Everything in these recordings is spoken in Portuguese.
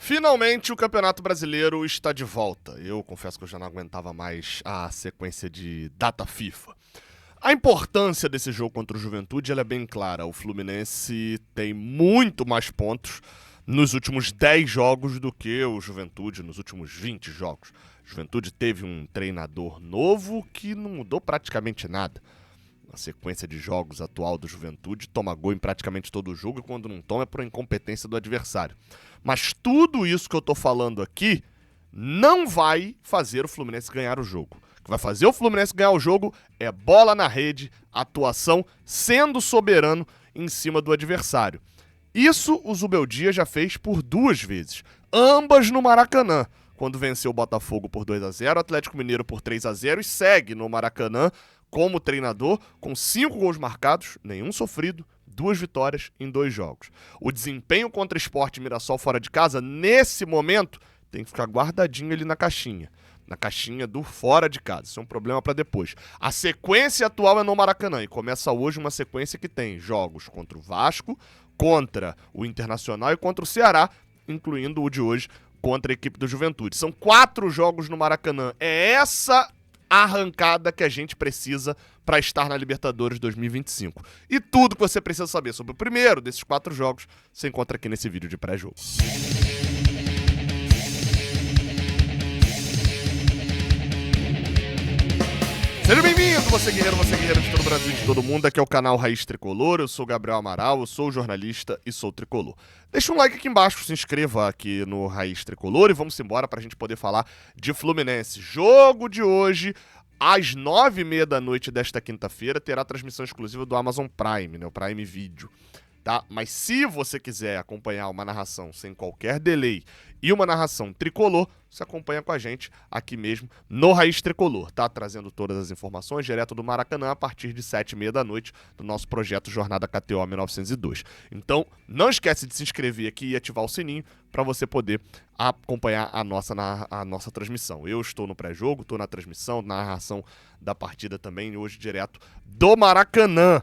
Finalmente o Campeonato Brasileiro está de volta. Eu confesso que eu já não aguentava mais a sequência de data FIFA. A importância desse jogo contra o Juventude ela é bem clara. O Fluminense tem muito mais pontos nos últimos 10 jogos do que o Juventude nos últimos 20 jogos. O Juventude teve um treinador novo que não mudou praticamente nada. A sequência de jogos atual do Juventude toma gol em praticamente todo o jogo e quando não toma é por incompetência do adversário. Mas tudo isso que eu tô falando aqui não vai fazer o Fluminense ganhar o jogo. O que vai fazer o Fluminense ganhar o jogo é bola na rede, atuação sendo soberano em cima do adversário. Isso o Zubeldia já fez por 2 vezes, ambas no Maracanã, quando venceu o Botafogo por 2-0, o Atlético Mineiro por 3-0 e segue no Maracanã como treinador com 5 gols marcados, nenhum sofrido, 2 vitórias em 2 jogos. O desempenho contra Sport e Mirassol fora de casa, nesse momento, tem que ficar guardadinho ali na caixinha do fora de casa. Isso é um problema para depois. A sequência atual é no Maracanã e começa hoje uma sequência que tem jogos contra o Vasco, contra o Internacional e contra o Ceará, incluindo o de hoje contra a equipe do Juventude. São 4 jogos no Maracanã. É essa arrancada que a gente precisa para estar na Libertadores 2025. E tudo que você precisa saber sobre o primeiro desses 4 jogos, você encontra aqui nesse vídeo de pré-jogo. Seja bem-vindo, você guerreiro de todo o Brasil e de todo mundo. Aqui é o canal Raiz Tricolor, eu sou o Gabriel Amaral, eu sou jornalista e sou tricolor. Deixa um like aqui embaixo, se inscreva aqui no Raiz Tricolor e vamos embora pra gente poder falar de Fluminense. Jogo de hoje, às 9h30 da noite desta quinta-feira, terá transmissão exclusiva do Amazon Prime, né, o Prime Video. Tá? Mas se você quiser acompanhar uma narração sem qualquer delay e uma narração tricolor, você acompanha com a gente aqui mesmo no Raiz Tricolor, tá? Trazendo todas as informações direto do Maracanã a partir de 7h30 da noite do nosso projeto Jornada KTO 1902. Então, não esquece de se inscrever aqui e ativar o sininho para você poder acompanhar a nossa transmissão. Eu estou no pré-jogo, estou na transmissão, na narração da partida também, hoje direto do Maracanã.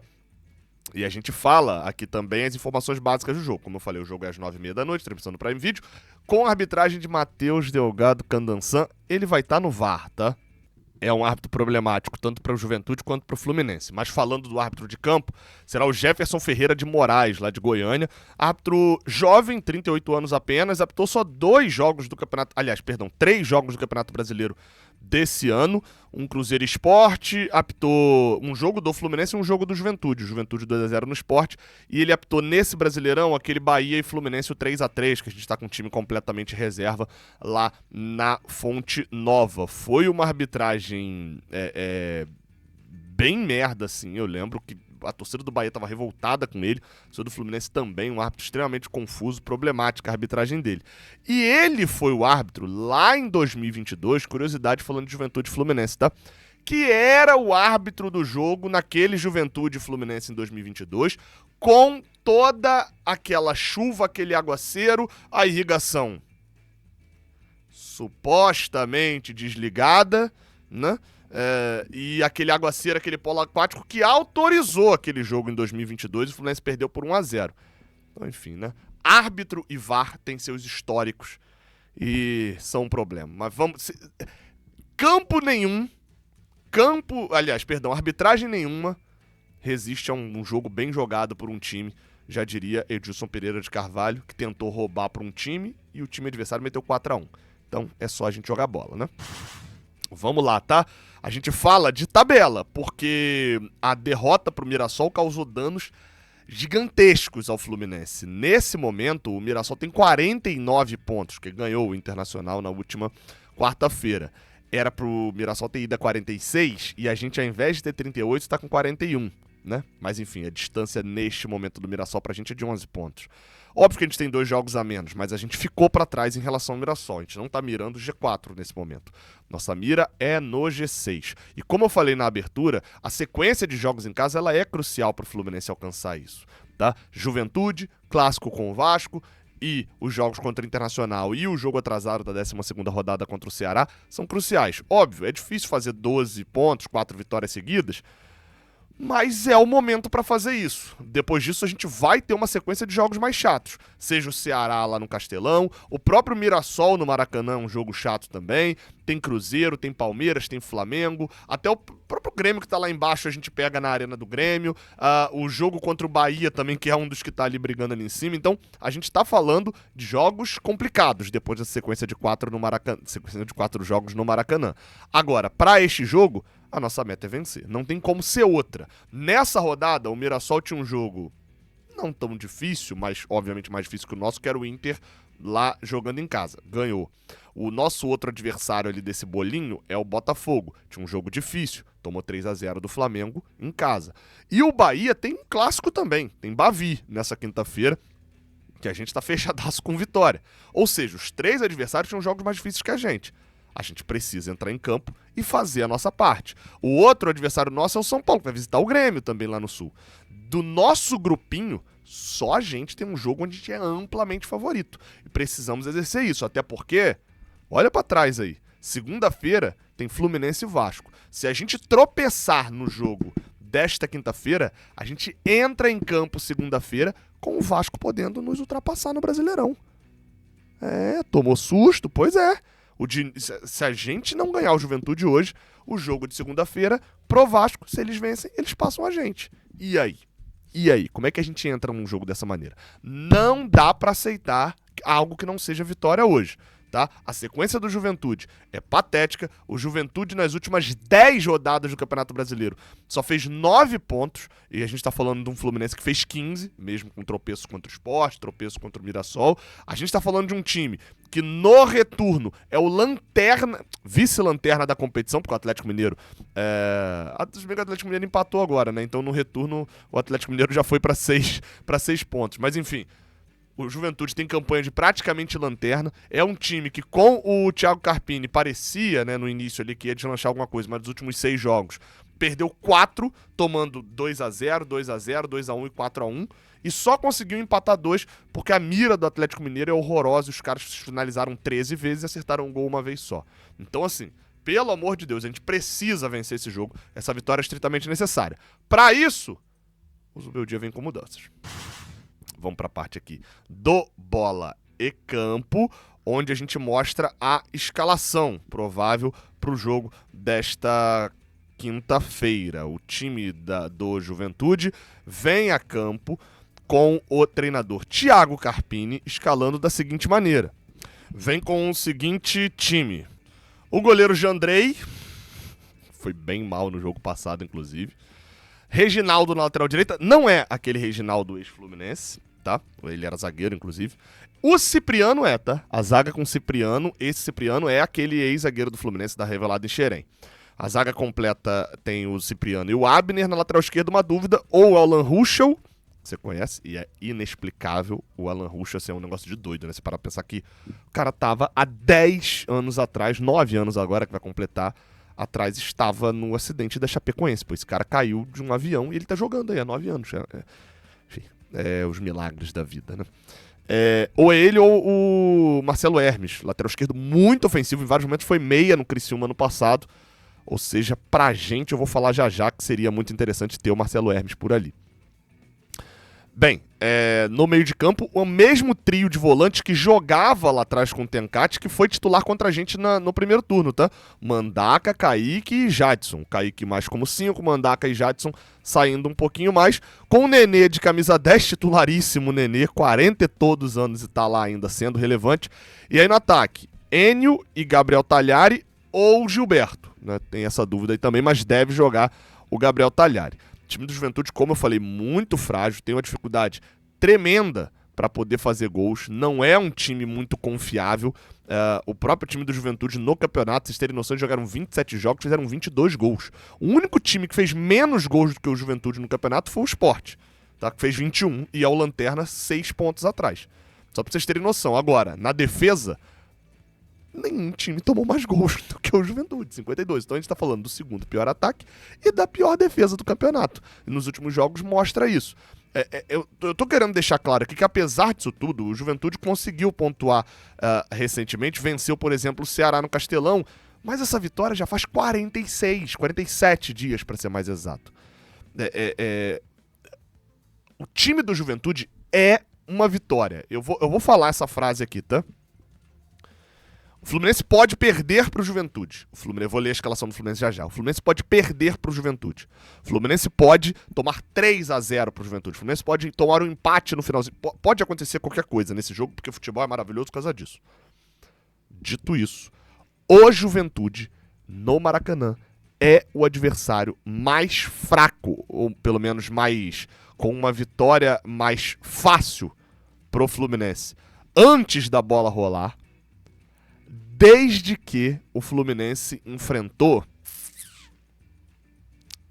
E a gente fala aqui também as informações básicas do jogo. Como eu falei, o jogo é às 9h30 da noite, transmissão no Prime Video, com a arbitragem de Matheus Delgado Candansan. Ele vai estar no VAR, tá? É um árbitro problemático, tanto para o Juventude quanto para o Fluminense. Mas falando do árbitro de campo, será o Jefferson Ferreira de Moraes, lá de Goiânia. Árbitro jovem, 38 anos apenas, apitou só 3 jogos do Campeonato Brasileiro desse ano, um Cruzeiro Esporte, apitou um jogo do Fluminense e um jogo do Juventude, o Juventude 2-0 no Esporte, e ele apitou nesse Brasileirão aquele Bahia e Fluminense o 3-3, que a gente está com um time completamente reserva lá na Fonte Nova. Foi uma arbitragem bem merda, assim, eu lembro que a torcida do Bahia estava revoltada com ele, a torcida do Fluminense também, um árbitro extremamente confuso, problemática a arbitragem dele. E ele foi o árbitro lá em 2022, curiosidade falando de Juventude e Fluminense, tá? Que era o árbitro do jogo naquele Juventude e Fluminense em 2022, com toda aquela chuva, aquele aguaceiro, a irrigação supostamente desligada, né? E aquele aguaceiro, aquele polo aquático que autorizou aquele jogo em 2022 e o Fluminense perdeu por 1-0. Então, enfim, né? Árbitro e VAR têm seus históricos e são um problema. Mas vamos... arbitragem nenhuma resiste a um jogo bem jogado por um time, já diria Edilson Pereira de Carvalho, que tentou roubar para um time e o time adversário meteu 4-1. Então, é só a gente jogar bola, né? Vamos lá, tá? A gente fala de tabela, porque a derrota pro Mirassol causou danos gigantescos ao Fluminense. Nesse momento, o Mirassol tem 49 pontos, que ganhou o Internacional na última quarta-feira. Era pro Mirassol ter ido a 46 e a gente, ao invés de ter 38, está com 41, né? Mas enfim, a distância neste momento do Mirassol pra gente é de 11 pontos. Óbvio que a gente tem 2 jogos a menos, mas a gente ficou pra trás em relação ao Mirassol. A gente não tá mirando o G4 nesse momento. Nossa mira é no G6. E como eu falei na abertura, a sequência de jogos em casa ela é crucial pro Fluminense alcançar isso, tá? Juventude, clássico com o Vasco e os jogos contra o Internacional e o jogo atrasado da 12ª rodada contra o Ceará são cruciais. Óbvio, é difícil fazer 12 pontos, 4 vitórias seguidas, Mas é o momento para fazer isso. Depois disso, a gente vai ter uma sequência de jogos mais chatos. Seja o Ceará lá no Castelão, o próprio Mirassol no Maracanã é um jogo chato também. Tem Cruzeiro, tem Palmeiras, tem Flamengo. Até o próprio Grêmio que tá lá embaixo a gente pega na Arena do Grêmio. O jogo contra o Bahia também, que é um dos que tá ali brigando ali em cima. Então, a gente tá falando de jogos complicados depois dessa sequência de 4 no Maracanã, sequência de 4 jogos no Maracanã. Agora, para este jogo, a nossa meta é vencer. Não tem como ser outra. Nessa rodada, o Mirassol tinha um jogo não tão difícil, mas obviamente mais difícil que o nosso, que era o Inter lá jogando em casa. Ganhou. O nosso outro adversário ali desse bolinho é o Botafogo. Tinha um jogo difícil. Tomou 3-0 do Flamengo em casa. E o Bahia tem um clássico também. Tem Bavi nessa quinta-feira, que a gente tá fechadaço com vitória. Ou seja, os 3 adversários tinham jogos mais difíceis que a gente. A gente precisa entrar em campo e fazer a nossa parte. O outro adversário nosso é o São Paulo, que vai visitar o Grêmio também lá no Sul. Do nosso grupinho, só a gente tem um jogo onde a gente é amplamente favorito. E precisamos exercer isso, até porque, olha pra trás aí, segunda-feira tem Fluminense e Vasco. Se a gente tropeçar no jogo desta quinta-feira, a gente entra em campo segunda-feira com o Vasco podendo nos ultrapassar no Brasileirão. Tomou susto? Pois é. Se a gente não ganhar o Juventude hoje, o jogo de segunda-feira, pro Vasco, se eles vencem, eles passam a gente. E aí? E aí? Como é que a gente entra num jogo dessa maneira? Não dá pra aceitar algo que não seja vitória hoje. Tá? A sequência do Juventude é patética. O Juventude, nas últimas 10 rodadas do Campeonato Brasileiro, só fez 9 pontos. E a gente tá falando de um Fluminense que fez 15, mesmo com tropeço contra o Sport, tropeço contra o Mirassol. A gente tá falando de um time que no retorno é o lanterna, vice-lanterna da competição, porque o Atlético Mineiro o Atlético Mineiro empatou agora, né? Então no retorno o Atlético Mineiro já foi para 6 pontos. Mas enfim, o Juventude tem campanha de praticamente lanterna. É um time que, com o Thiago Carpini, parecia, né, no início ali, que ia deslanchar alguma coisa, mas nos últimos 6 jogos, perdeu 4, tomando 2-0, 2-0, 2-1 e 4-1. E só conseguiu empatar 2, porque a mira do Atlético Mineiro é horrorosa. Os caras finalizaram 13 vezes e acertaram um gol uma vez só. Então, assim, pelo amor de Deus, a gente precisa vencer esse jogo. Essa vitória é estritamente necessária. Para isso, o meu dia vem com mudanças. Vamos para a parte aqui do Bola e Campo, onde a gente mostra a escalação provável para o jogo desta quinta-feira. O time do Juventude vem a campo com o treinador Thiago Carpini escalando da seguinte maneira. Vem com o seguinte time. O goleiro Jandrei, foi bem mal no jogo passado, inclusive. Reginaldo na lateral direita, não é aquele Reginaldo ex-Fluminense, tá? Ele era zagueiro, inclusive. O Cipriano tá? A zaga com Cipriano, esse Cipriano é aquele ex-zagueiro do Fluminense da Revelada em Xerém. A zaga completa tem o Cipriano e o Abner. Na lateral esquerda, uma dúvida, ou o Alan Ruschel, você conhece, e é inexplicável o Alan Ruschel ser um negócio de doido, né? Você para pensar que o cara tava há 10 anos atrás, 9 anos agora que vai completar, atrás estava no acidente da Chapecoense, pois esse cara caiu de um avião e ele tá jogando aí há 9 anos. Enfim, os milagres da vida, né? Ou ele ou o Marcelo Hermes, lateral esquerdo muito ofensivo, em vários momentos foi meia no Criciúma ano passado. Ou seja, pra gente, eu vou falar já que seria muito interessante ter o Marcelo Hermes por ali. Bem, no meio de campo, o mesmo trio de volantes que jogava lá atrás com o Tencati, que foi titular contra a gente no primeiro turno, tá? Mandaca, Kaique e Jadson. Kaique mais como 5, Mandaca e Jadson saindo um pouquinho mais. Com o Nenê de camisa 10, titularíssimo Nenê, 40 e todos anos e tá lá ainda sendo relevante. E aí no ataque, Enio e Gabriel Talhari ou Gilberto, né? Tem essa dúvida aí também, mas deve jogar o Gabriel Talhari. O time do Juventude, como eu falei, muito frágil, tem uma dificuldade tremenda para poder fazer gols, não é um time muito confiável. O próprio time do Juventude no campeonato, vocês terem noção, jogaram 27 jogos, fizeram 22 gols. O único time que fez menos gols do que o Juventude no campeonato foi o Sport, tá? Que fez 21 e é o Lanterna 6 pontos atrás. Só para vocês terem noção. Agora, na defesa, nenhum time tomou mais gols do que o Juventude, 52. Então a gente tá falando do segundo pior ataque e da pior defesa do campeonato. E nos últimos jogos mostra isso. Eu tô querendo deixar claro aqui que, apesar disso tudo, o Juventude conseguiu pontuar recentemente, venceu, por exemplo, o Ceará no Castelão, mas essa vitória já faz 47 dias, para ser mais exato. O time do Juventude é uma vitória. Eu vou falar essa frase aqui, tá? O Fluminense pode perder pro Juventude. Vou ler a escalação do Fluminense já. O Fluminense pode perder pro Juventude. O Fluminense pode tomar 3-0 pro Juventude. O Fluminense pode tomar um empate no finalzinho. Pode acontecer qualquer coisa nesse jogo, porque o futebol é maravilhoso por causa disso. Dito isso, o Juventude, no Maracanã, é o adversário mais fraco, ou pelo menos mais com uma vitória mais fácil pro Fluminense antes da bola rolar, desde que o Fluminense enfrentou,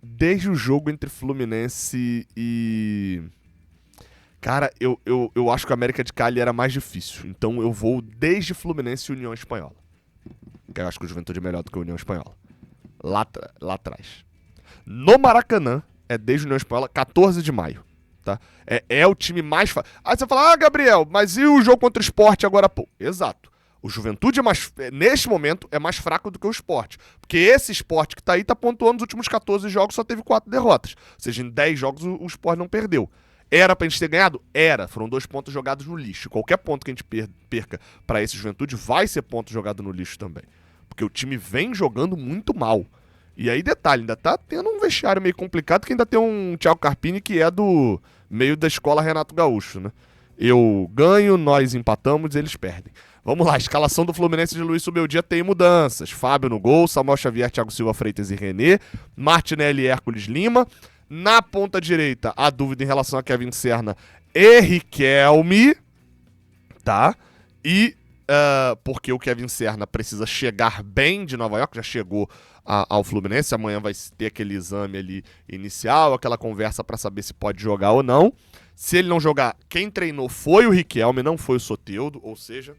desde o jogo entre Fluminense e... Cara, eu acho que o América de Cali era mais difícil, então eu vou desde Fluminense e União Espanhola, que eu acho que o Juventude é melhor do que a União Espanhola, lá atrás. No Maracanã, é desde a União Espanhola, 14 de maio. Tá? É o time mais fácil. Aí você fala, Gabriel, mas e o jogo contra o Sport agora? Pô, exato. O Juventude neste momento, é mais fraco do que o Sport. Porque esse Sport que tá aí tá pontuando nos últimos 14 jogos, só teve 4 derrotas. Ou seja, em 10 jogos o Sport não perdeu. Era pra gente ter ganhado? Era. Foram 2 pontos jogados no lixo. Qualquer ponto que a gente perca pra esse Juventude vai ser ponto jogado no lixo também. Porque o time vem jogando muito mal. E aí, detalhe, ainda tá tendo um vestiário meio complicado, que ainda tem um Thiago Carpini que é do meio da escola Renato Gaúcho, né? Eu ganho, nós empatamos, eles perdem. Vamos lá, escalação do Fluminense de Luiz Subeldia tem mudanças. Fábio no gol, Samuel Xavier, Thiago Silva, Freitas e René, Martinelli e Hércules Lima. Na ponta direita, a dúvida em relação a Kevin Serna e Riquelme, tá? E porque o Kevin Serna precisa chegar bem de Nova York, já chegou ao Fluminense, amanhã vai ter aquele exame ali inicial, aquela conversa para saber se pode jogar ou não. Se ele não jogar, quem treinou foi o Riquelme, não foi o Soteldo, ou seja,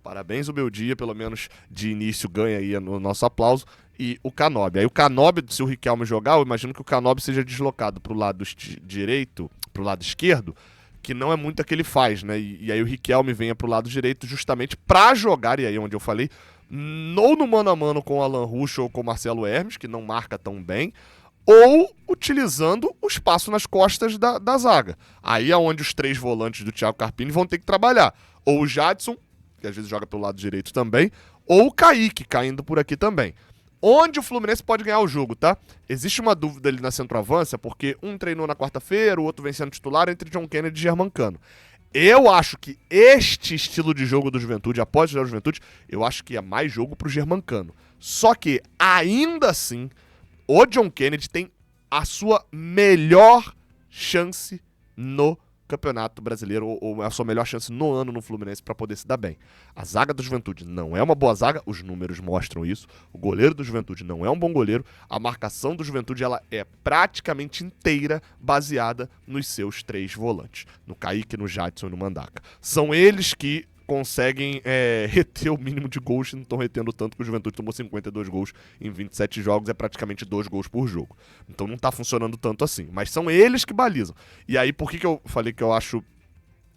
parabéns o meu dia, pelo menos de início ganha aí no nosso aplauso, e o Canóbio. Aí o Canóbio, se o Riquelme jogar, eu imagino que o Canóbio seja deslocado pro lado direito, pro lado esquerdo, que não é muito a que ele faz, né? E aí o Riquelme venha pro lado direito justamente pra jogar, e aí onde eu falei, ou no mano a mano com o Alan Rusch ou com o Marcelo Hermes, que não marca tão bem, ou utilizando o espaço nas costas da zaga. Aí é onde os 3 volantes do Thiago Carpini vão ter que trabalhar. Ou o Jadson, que às vezes joga pelo lado direito também, ou o Kaique, caindo por aqui também. Onde o Fluminense pode ganhar o jogo, tá? Existe uma dúvida ali na centroavança, porque um treinou na quarta-feira, o outro vem sendo titular entre John Kennedy e Germancano. Eu acho que este estilo de jogo do Juventude, após o Juventude, eu acho que é mais jogo pro Germancano. Só que, ainda assim, o John Kennedy tem a sua melhor chance no Campeonato Brasileiro, ou a sua melhor chance no ano no Fluminense para poder se dar bem. A zaga do Juventude não é uma boa zaga, os números mostram isso. O goleiro do Juventude não é um bom goleiro. A marcação do Juventude ela é praticamente inteira baseada nos seus 3 volantes, no Kaique, no Jadson e no Mandaca. São eles que conseguem reter o mínimo de gols, não estão retendo tanto que o Juventude tomou 52 gols em 27 jogos, é praticamente 2 gols por jogo. Então não tá funcionando tanto assim, mas são eles que balizam. E aí, por que eu falei que eu acho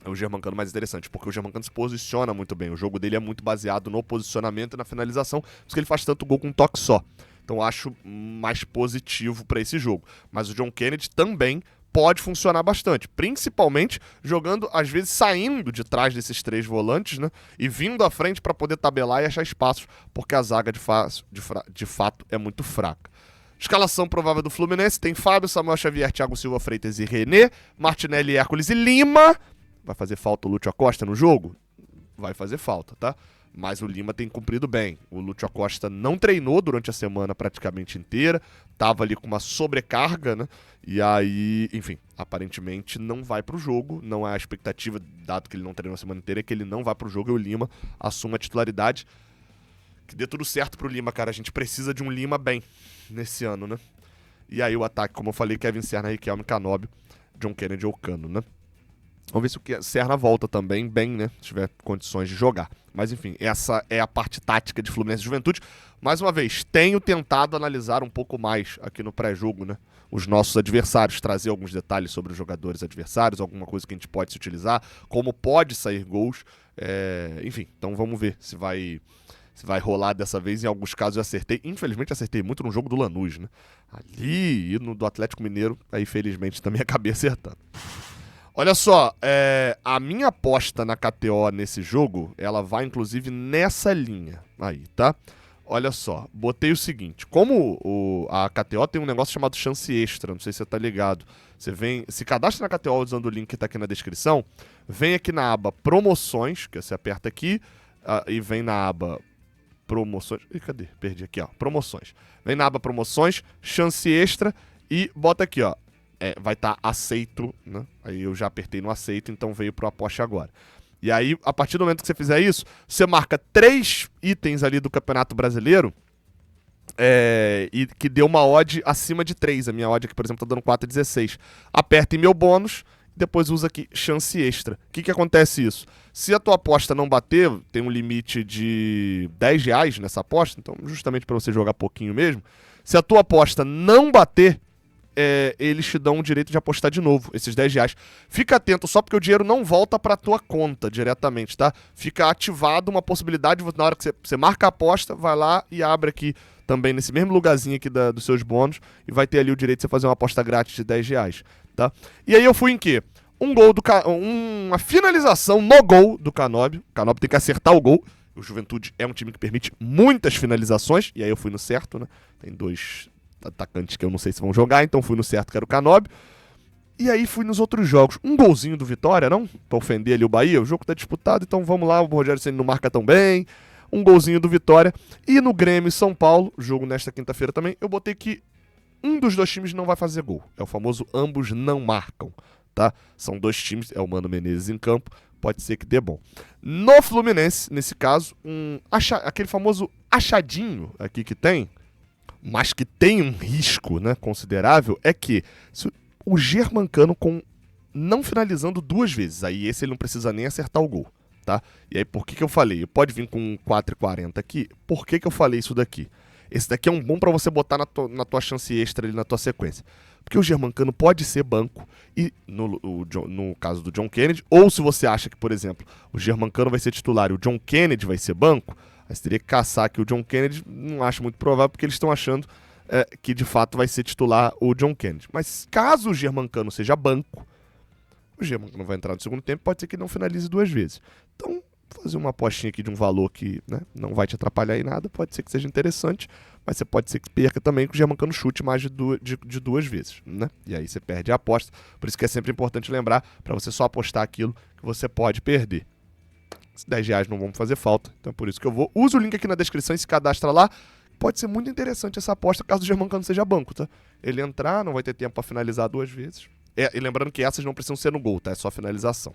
o Germancano mais interessante? Porque o Germancano se posiciona muito bem, o jogo dele é muito baseado no posicionamento e na finalização, por isso que ele faz tanto gol com um toque só. Então eu acho mais positivo para esse jogo. Mas o John Kennedy também pode funcionar bastante, principalmente jogando, às vezes, saindo de trás desses 3 volantes, né, e vindo à frente para poder tabelar e achar espaços, porque a zaga de fato é muito fraca. Escalação provável do Fluminense tem Fábio, Samuel Xavier, Thiago Silva, Freitas e René, Martinelli, Hércules e Lima. Vai fazer falta o Lúcio Acosta no jogo? Vai fazer falta, tá? Mas o Lima tem cumprido bem. O Lúcio Acosta não treinou durante a semana praticamente inteira, tava ali com uma sobrecarga, né? E aí, enfim, aparentemente não vai pro jogo, não é a expectativa, dado que ele não treinou a semana inteira, é que ele não vai pro jogo e o Lima assuma a titularidade. Que dê tudo certo pro Lima, cara, a gente precisa de um Lima bem nesse ano, né? E aí o ataque, como eu falei, Kevin Serna, Riquelme, Canóbio, John Kennedy ou Cano, né? Vamos ver se o Serna volta também bem, né? Se tiver condições de jogar. Mas enfim, essa é a parte tática de Fluminense e Juventude. Mais uma vez, tenho tentado analisar um pouco mais aqui no pré-jogo, né? Os nossos adversários, trazer alguns detalhes sobre os jogadores adversários, alguma coisa que a gente pode se utilizar, como pode sair gols. Enfim, então vamos ver se vai Se vai rolar dessa vez, em alguns casos eu acertei. Infelizmente acertei muito no jogo do Lanús, né? Ali, e no do Atlético Mineiro, aí felizmente também acabei acertando. Olha só, a minha aposta na KTO nesse jogo, ela vai inclusive nessa linha aí, tá? Olha só, botei o seguinte, como a KTO tem um negócio chamado chance extra, não sei se você tá ligado. Você se cadastra na KTO usando o link que tá aqui na descrição, vem aqui na aba promoções, que você aperta aqui, e vem na aba promoções. Ih, cadê? Perdi aqui, ó. Promoções. Vem na aba promoções, chance extra e bota aqui, ó. Vai estar aceito, né? Aí eu já apertei no aceito, então veio pro aposte agora. E aí, a partir do momento que você fizer isso, você marca 3 itens ali do Campeonato Brasileiro e que deu uma odd acima de 3. A minha odd aqui, por exemplo, tá dando 4,16. Aperta em meu bônus, depois usa aqui chance extra. O que acontece isso? Se a tua aposta não bater, tem um limite de R$10 nessa aposta, então justamente para você jogar pouquinho mesmo. Se a tua aposta não bater, eles te dão o direito de apostar de novo, esses R$10. Fica atento só porque o dinheiro não volta para tua conta diretamente, tá? Fica ativado uma possibilidade, na hora que você marca a aposta, vai lá e abre aqui também nesse mesmo lugarzinho aqui dos seus bônus e vai ter ali o direito de você fazer uma aposta grátis de R$10, tá? E aí eu fui em quê? Uma finalização no gol do Canóbio. O Canóbio tem que acertar o gol. O Juventude é um time que permite muitas finalizações, e aí eu fui no certo, né? Tem 2 atacantes que eu não sei se vão jogar, então fui no certo, que era o Canóbio. E aí fui nos outros jogos. Um golzinho do Vitória, não? Pra ofender ali o Bahia. O jogo tá disputado, então vamos lá. O Rogério Ceni não marca tão bem. Um golzinho do Vitória. E no Grêmio e São Paulo, jogo nesta quinta-feira também, eu botei que um dos 2 times não vai fazer gol. É o famoso ambos não marcam, tá? São 2 times, é o Mano Menezes em campo. Pode ser que dê bom. No Fluminense, nesse caso, aquele famoso achadinho aqui que tem, mas que tem um risco, né, considerável, é que o Germancano não finalizando 2 vezes, aí esse ele não precisa nem acertar o gol, tá? E aí por que eu falei? Pode vir com 4,40 aqui. Por que eu falei isso daqui? Esse daqui é um bom para você botar na tua chance extra ali na tua sequência. Porque o Germancano pode ser banco, e no caso do John Kennedy, ou se você acha que, por exemplo, o Germancano vai ser titular e o John Kennedy vai ser banco, aí você teria que caçar aqui o John Kennedy. Não acho muito provável, porque eles estão achando que de fato vai ser titular o John Kennedy. Mas caso o Germancano seja banco, o Germancano vai entrar no segundo tempo, pode ser que não finalize 2 vezes. Então, fazer uma apostinha aqui de um valor que, né, não vai te atrapalhar em nada, pode ser que seja interessante, mas você pode ser que perca também, que o Germancano chute mais de 2 vezes, né? E aí você perde a aposta. Por isso que é sempre importante lembrar, para você só apostar aquilo que você pode perder. Esses R$10 não vão fazer falta, então é por isso que eu vou. Usa o link aqui na descrição e se cadastra lá. Pode ser muito interessante essa aposta, caso o Germancano seja banco, tá? Ele entrar, não vai ter tempo para finalizar 2 vezes. E lembrando que essas não precisam ser no gol, tá? É só finalização.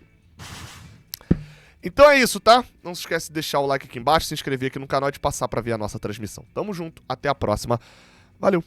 Então é isso, tá? Não se esquece de deixar o like aqui embaixo, se inscrever aqui no canal e de passar para ver a nossa transmissão. Tamo junto, até a próxima. Valeu!